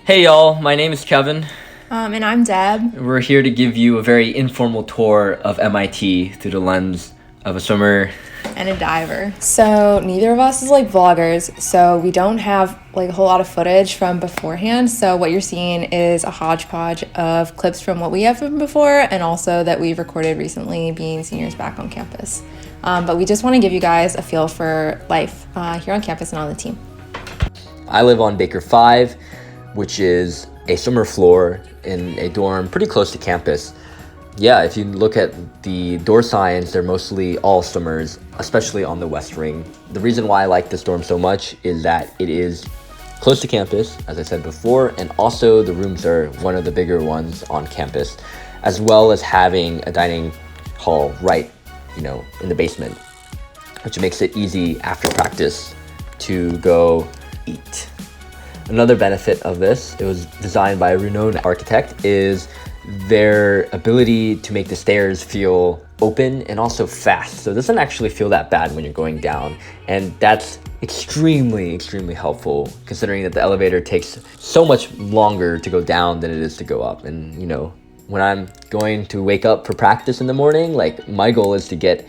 Hey y'all, my name is Kevin. And I'm Deb. We're here to give you a very informal tour of MIT through the lens of a swimmer. And a diver. So neither of us is like vloggers, so we don't have like a whole lot of footage from beforehand. So what you're seeing is a hodgepodge of clips from what we have from before and also that we've recorded recently being seniors back on campus. But we just want to give you guys a feel for life here on campus and on the team. I live on Baker 5, which is a swimmer floor in a dorm pretty close to campus. Yeah, if you look at the door signs, they're mostly all swimmers, especially on the West Ring. The reason why I like this dorm so much is that it is close to campus, as I said before, and also the rooms are one of the bigger ones on campus, as well as having a dining hall right, in the basement, which makes it easy after practice to go eat. Another benefit of this, it was designed by a renowned architect, is their ability to make the stairs feel open and also fast. So it doesn't actually feel that bad when you're going down. And that's extremely helpful considering that the elevator takes so much longer to go down than it is to go up. And when I'm going to wake up for practice in the morning, like my goal is to get,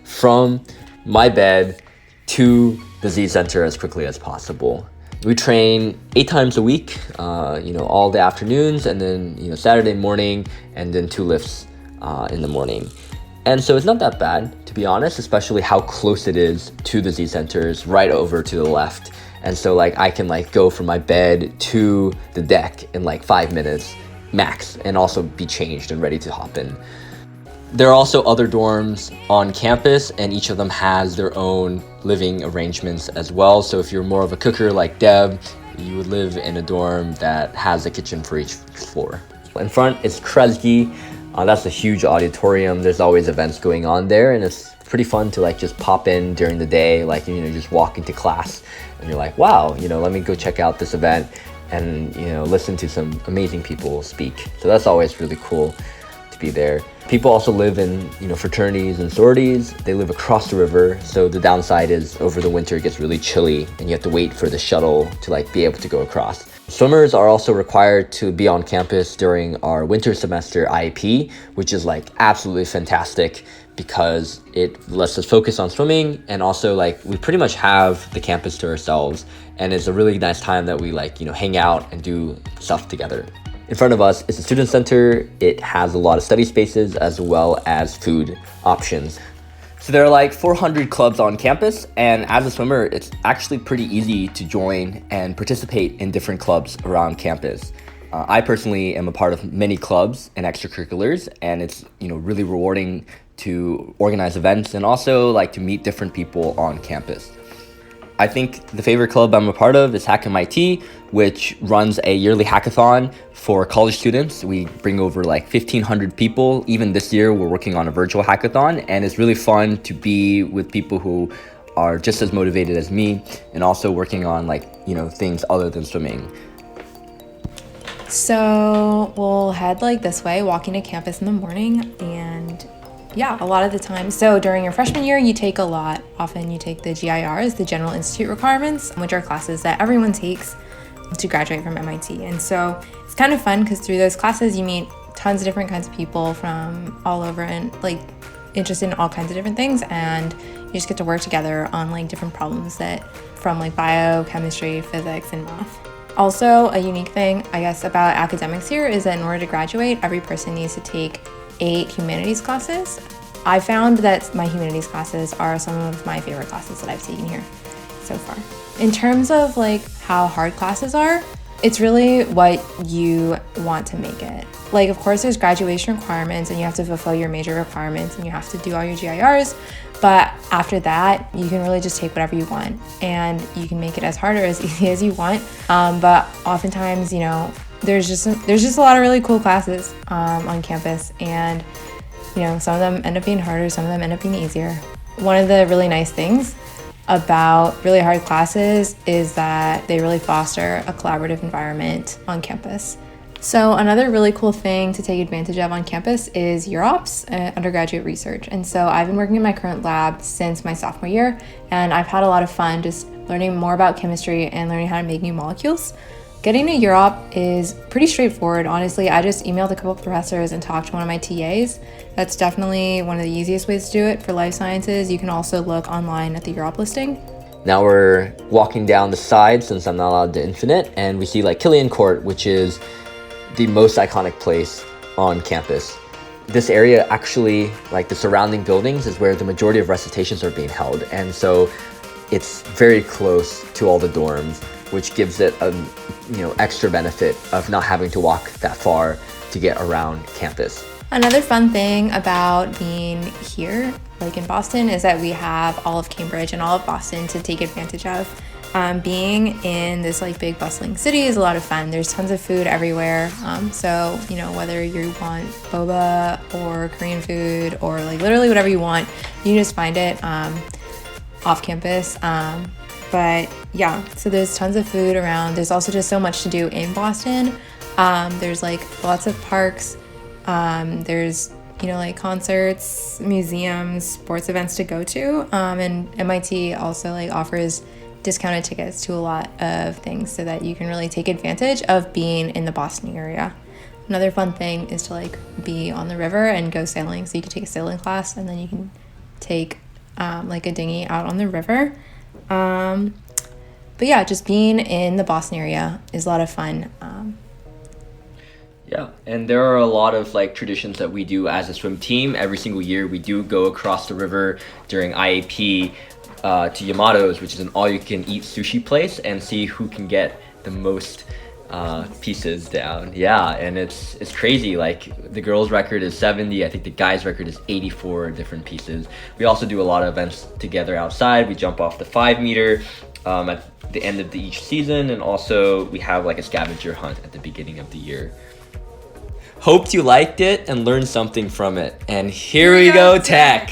from my bed to the Z Center as quickly as possible. We train 8 times a week, all the afternoons, and then, Saturday morning, and then 2 lifts in the morning. And so it's not that bad, to be honest, especially how close it is to the Z Centers, right over to the left. And so I can go from my bed to the deck in 5 minutes max, and also be changed and ready to hop in. There are also other dorms on campus, and each of them has their own living arrangements as well. So if you're more of a cooker like Deb, you would live in a dorm that has a kitchen for each floor. In front is Kresge. That's a huge auditorium. There's always events going on there, and it's pretty fun to just pop in during the day, just walk into class, and you're like, wow, let me go check out this event and listen to some amazing people speak. So that's always really cool to be there. People also live in, fraternities and sororities. They live across the river, so the downside is over the winter it gets really chilly and you have to wait for the shuttle to be able to go across. Swimmers are also required to be on campus during our winter semester IEP, which is absolutely fantastic because it lets us focus on swimming, and also we pretty much have the campus to ourselves, and it's a really nice time that we hang out and do stuff together. In front of us is the student center. It has a lot of study spaces as well as food options. So there are 400 clubs on campus, and as a swimmer, it's actually pretty easy to join and participate in different clubs around campus. I personally am a part of many clubs and extracurriculars, and it's really rewarding to organize events and also to meet different people on campus. I think the favorite club I'm a part of is Hack MIT, which runs a yearly hackathon for college students. We bring over 1,500 people. Even this year, we're working on a virtual hackathon, and it's really fun to be with people who are just as motivated as me and also working on things other than swimming. So we'll head this way, walking to campus in the morning, and yeah, a lot of the time. So during your freshman year, you take a lot. Often you take the GIRs, the General Institute Requirements, which are classes that everyone takes to graduate from MIT. And so it's kind of fun because through those classes, you meet tons of different kinds of people from all over and interested in all kinds of different things. And you just get to work together on different problems from biochemistry, physics, and math. Also, a unique thing, I guess, about academics here is that in order to graduate, every person needs to take 8 humanities classes. I found that my humanities classes are some of my favorite classes that I've taken here so far. In terms of how hard classes are, it's really what you want to make it. Of course, there's graduation requirements and you have to fulfill your major requirements and you have to do all your GIRs, but after that, you can really just take whatever you want and you can make it as hard or as easy as you want. But oftentimes, there's just a lot of really cool classes on campus, and some of them end up being harder, some of them end up being easier. One of the really nice things about really hard classes is that they really foster a collaborative environment on campus. So another really cool thing to take advantage of on campus is year ops, undergraduate research. And so I've been working in my current lab since my sophomore year, and I've had a lot of fun just learning more about chemistry and learning how to make new molecules. Getting to Europe is pretty straightforward, honestly. I just emailed a couple of professors and talked to one of my TAs. That's definitely one of the easiest ways to do it for life sciences. You can also look online at the Europe listing. Now we're walking down the side, since I'm not allowed to Infinite, and we see like Killian Court, which is the most iconic place on campus. This area actually, like the surrounding buildings, is where the majority of recitations are being held. And so it's very close to all the dorms, which gives it a extra benefit of not having to walk that far to get around campus. Another fun thing about being here, like in Boston, is that we have all of Cambridge and all of Boston to take advantage of. Being in this like big bustling city is a lot of fun. There's tons of food everywhere. So, whether you want boba or Korean food or like literally whatever you want, you can just find it off campus. But yeah, so there's tons of food around. There's also just so much to do in Boston. There's like lots of parks. There's, like concerts, museums, sports events to go to. And MIT also like offers discounted tickets to a lot of things so that you can really take advantage of being in the Boston area. Another fun thing is to like be on the river and go sailing. So you can take a sailing class and then you can take like a dinghy out on the river. But yeah, just being in the Boston area is a lot of fun. Yeah, and there are a lot of like traditions that we do as a swim team. Every single year we do go across the river during IAP to Yamato's, which is an all-you-can-eat sushi place, and see who can get the most pieces down. Yeah, and it's crazy. Like the girls' record is 70. I think the guys' record is 84 different pieces. We also do a lot of events together outside. We jump off the 5-meter at the end of each season, and also we have like a scavenger hunt at the beginning of the year. Hoped you liked it and learned something from it. And here we go, tech!